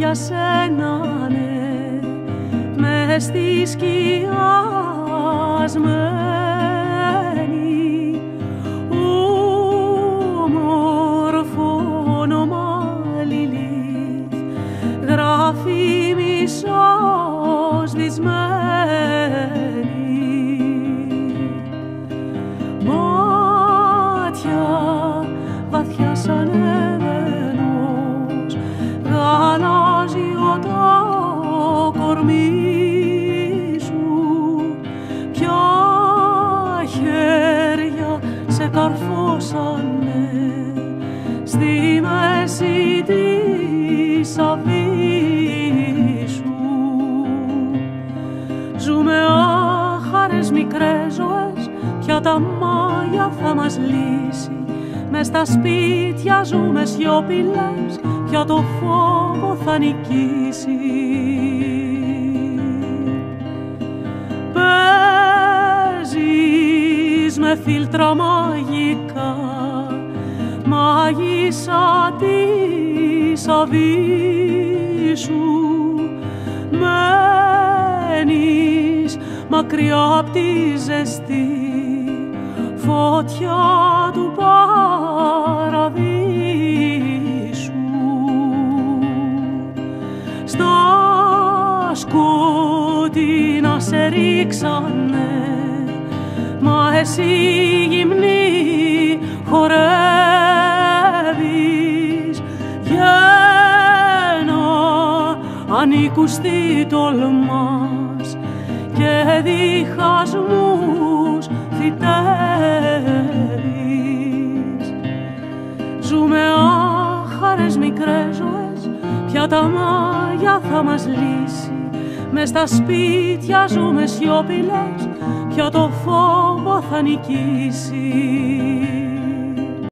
για σένα, ναι, μες στη σκιασμένη όμορφο όνομα Λιλίθ γράφει μισοσβησμένη. Μάτια βαθιά σαν έβαινος, γαλάζιο το κορμί σου, ποια χέρια σε καρφώσανε στη μέση της αφής σου. Ζούμε άχαρες μικρές ζωές, πια τα μάγια θα μας λύσει. Μες στα σπίτια ζούμε σιωπηλές, πια το φόβο θα νικήσει. Παίζεις με φίλτρα μαγικά, μάγισσα της αβής σου, μένεις μακριά απ' τη ζεστή φωτιά του παραδείσου. Στα σκοτεινά σε ρίξανε, μα εσύ γυμνή χορεύεις. Γέννα ανήκουστη τολμάς και διχασμούς θητεύεις. Ζούμε άχαρες μικρές ζωές, πια τα μάγια θα μας λύσει. Μες στα σπίτια ζούμε σιωπηλές, πια το φόβο θα νικήσει.